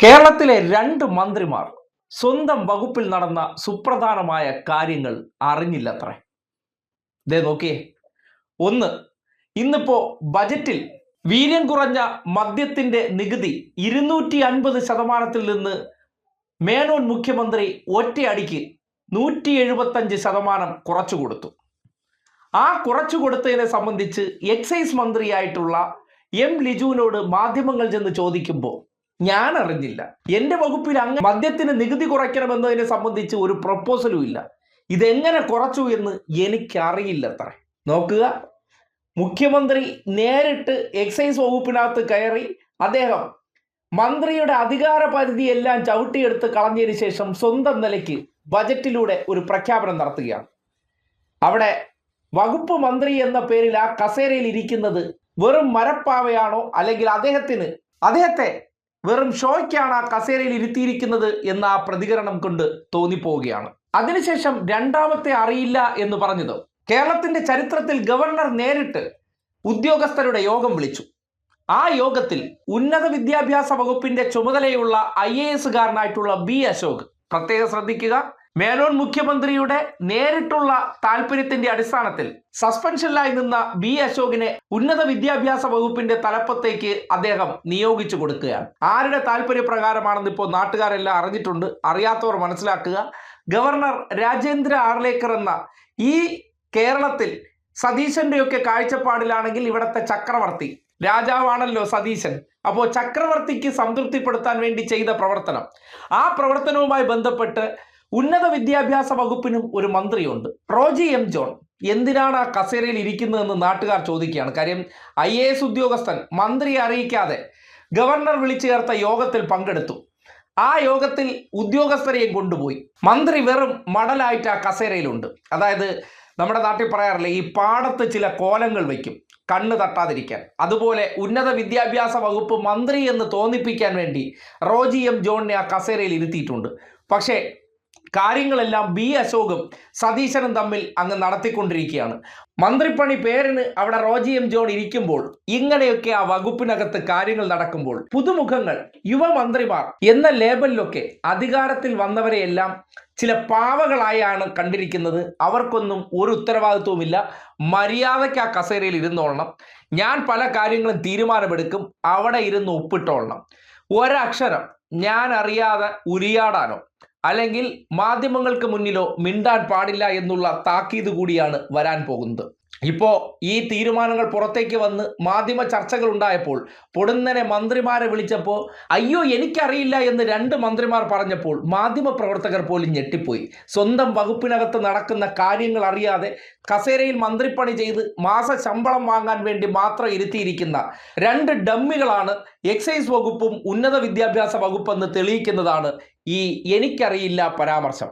കേരളത്തിലെ രണ്ട് മന്ത്രിമാർ സ്വന്തം വകുപ്പിൽ നടന്ന സുപ്രധാനമായ കാര്യങ്ങൾ അറിഞ്ഞില്ലത്രേ. ദേ നോക്കിയേ. ഒന്ന്, ഇന്നിപ്പോ ബജറ്റിൽ വീര്യം കുറഞ്ഞ മദ്യത്തിന്റെ നികുതി 250% നിന്ന് മേനോൻ മുഖ്യമന്ത്രി ഒറ്റയടിക്ക് 175% കുറച്ചു കൊടുത്തു. ആ കുറച്ചു കൊടുത്തതിനെ സംബന്ധിച്ച് എക്സൈസ് മന്ത്രിയായിട്ടുള്ള എം ലിജുവിനോട് മാധ്യമങ്ങൾ ചെന്ന് ചോദിക്കുമ്പോൾ ഞാൻ അറിഞ്ഞില്ല, എൻ്റെ വകുപ്പിൽ അങ്ങ് മദ്യത്തിന് നികുതി കുറയ്ക്കണമെന്നതിനെ സംബന്ധിച്ച് ഒരു പ്രപ്പോസലും ഇല്ല, ഇതെങ്ങനെ കുറച്ചു എന്ന് എനിക്കറിയില്ലത്രേ. നോക്കുക, മുഖ്യമന്ത്രി നേരിട്ട് എക്സൈസ് വകുപ്പിനകത്ത് കയറി അദ്ദേഹം മന്ത്രിയുടെ അധികാര പരിധിയെല്ലാം ചവിട്ടിയെടുത്ത് കളഞ്ഞതിന് ശേഷം സ്വന്തം നിലയ്ക്ക് ബജറ്റിലൂടെ ഒരു പ്രഖ്യാപനം നടത്തുകയാണ്. അവിടെ വകുപ്പ് മന്ത്രി എന്ന പേരിൽ ആ കസേരയിൽ ഇരിക്കുന്നത് വെറും മരപ്പാവയാണോ, അല്ലെങ്കിൽ അദ്ദേഹത്തെ വെറും ഷോയ്ക്കാണ് ആ കസേരയിൽ ഇരുത്തിയിരിക്കുന്നത് എന്ന ആ പ്രതികരണം കൊണ്ട് തോന്നിപ്പോവുകയാണ്. അതിനുശേഷം രണ്ടാമത്തെ അറിയില്ല എന്ന് പറഞ്ഞത്, കേരളത്തിന്റെ ചരിത്രത്തിൽ ഗവർണർ നേരിട്ട് ഉദ്യോഗസ്ഥരുടെ യോഗം വിളിച്ചു. ആ യോഗത്തിൽ ഉന്നത വിദ്യാഭ്യാസ വകുപ്പിന്റെ ചുമതലയുള്ള IAS ബി അശോക്, പ്രത്യേകം ശ്രദ്ധിക്കുക, മേനോൻ മുഖ്യമന്ത്രിയുടെ നേരിട്ടുള്ള താല്പര്യത്തിന്റെ അടിസ്ഥാനത്തിൽ സസ്പെൻഷനിലായി നിന്ന ബി അശോകിനെ ഉന്നത വിദ്യാഭ്യാസ വകുപ്പിന്റെ തലപ്പത്തേക്ക് അദ്ദേഹം നിയോഗിച്ചു കൊടുക്കുകയാണ്. ആരുടെ താല്പര്യപ്രകാരമാണെന്ന് ഇപ്പോൾ നാട്ടുകാരെല്ലാം അറിഞ്ഞിട്ടുണ്ട്. അറിയാത്തവർ മനസ്സിലാക്കുക. ഗവർണർ രാജേന്ദ്ര ആർലേക്കർ എന്ന ഈ കേരളത്തിൽ സതീശന്റെയൊക്കെ കാഴ്ചപ്പാടിലാണെങ്കിൽ ഇവിടുത്തെ ചക്രവർത്തി രാജാവാണല്ലോ സതീശൻ. അപ്പോൾ ചക്രവർത്തിക്ക് സംതൃപ്തിപ്പെടുത്താൻ വേണ്ടി ചെയ്ത പ്രവർത്തനം, ആ പ്രവർത്തനവുമായി ബന്ധപ്പെട്ട് ഉന്നത വിദ്യാഭ്യാസ വകുപ്പിനും ഒരു മന്ത്രിയുണ്ട്, റോജി എം ജോൺ. എന്തിനാണ് ആ കസേരയിൽ ഇരിക്കുന്നതെന്ന് നാട്ടുകാർ ചോദിക്കുകയാണ്. കാര്യം IAS ഉദ്യോഗസ്ഥൻ മന്ത്രിയെ അറിയിക്കാതെ ഗവർണർ വിളിച്ചു ചേർത്ത യോഗത്തിൽ പങ്കെടുത്തു. ആ യോഗത്തിൽ ഉദ്യോഗസ്ഥരെയും കൊണ്ടുപോയി. മന്ത്രി വെറും മടലായിട്ട് ആ കസേരയിലുണ്ട്. അതായത് നമ്മുടെ നാട്ടിൽ പറയാറില്ലേ, ഈ പാടത്ത് ചില കോലങ്ങൾ വയ്ക്കും കണ്ണ് തട്ടാതിരിക്കാൻ. അതുപോലെ ഉന്നത വിദ്യാഭ്യാസ വകുപ്പ് മന്ത്രി എന്ന് തോന്നിപ്പിക്കാൻ വേണ്ടി റോജി എം ജോണിനെ ആ കസേരയിൽ ഇരുത്തിയിട്ടുണ്ട്. പക്ഷേ കാര്യങ്ങളെല്ലാം ബി അശോകും സതീശനും തമ്മിൽ അങ്ങ് നടത്തിക്കൊണ്ടിരിക്കുകയാണ്. മന്ത്രിപ്പണി പേരിന് അവിടെ റോജി എം ജോൺ ഇരിക്കുമ്പോൾ, ഇങ്ങനെയൊക്കെ ആ വകുപ്പിനകത്ത് കാര്യങ്ങൾ നടക്കുമ്പോൾ, പുതുമുഖങ്ങൾ, യുവമന്ത്രിമാർ എന്ന ലേബലിലൊക്കെ അധികാരത്തിൽ വന്നവരെയെല്ലാം ചില പാവകളായാണ് കണ്ടിരിക്കുന്നത്. അവർക്കൊന്നും ഒരു ഉത്തരവാദിത്വവുമില്ല. മര്യാദയ്ക്ക് ആ കസേരയിൽ ഇരുന്നോളണം, ഞാൻ പല കാര്യങ്ങളും തീരുമാനമെടുക്കും, അവിടെ ഇരുന്ന് ഒപ്പിട്ടോളണം, ഒരക്ഷരം ഞാൻ അറിയാതെ ഉരിയാടാനോ അല്ലെങ്കിൽ മാധ്യമങ്ങൾക്ക് മുന്നിലോ മിണ്ടാൻ പാടില്ല എന്നുള്ള താക്കീത് കൂടിയാണ് വരാൻ പോകുന്നത്. ഇപ്പോൾ ഈ തീരുമാനങ്ങൾ പുറത്തേക്ക് വന്ന് മാധ്യമ ചർച്ചകൾ ഉണ്ടായപ്പോൾ പൊടുന്നനെ മന്ത്രിമാരെ വിളിച്ചപ്പോൾ അയ്യോ എനിക്കറിയില്ല എന്ന് 2 മന്ത്രിമാർ പറഞ്ഞപ്പോൾ മാധ്യമ പ്രവർത്തകർ പോലും ഞെട്ടിപ്പോയി. സ്വന്തം വകുപ്പിനകത്ത് നടക്കുന്ന കാര്യങ്ങൾ അറിയാതെ കസേരയിൽ മന്ത്രിപ്പണി ചെയ്ത് മാസ ശമ്പളം വാങ്ങാൻ വേണ്ടി മാത്രം ഇരുത്തിയിരിക്കുന്ന 2 ഡമ്മികളാണ് എക്സൈസ് വകുപ്പും ഉന്നത വിദ്യാഭ്യാസ വകുപ്പെന്ന് തെളിയിക്കുന്നതാണ് ഈ എനിക്കറിയില്ല പരാമർശം.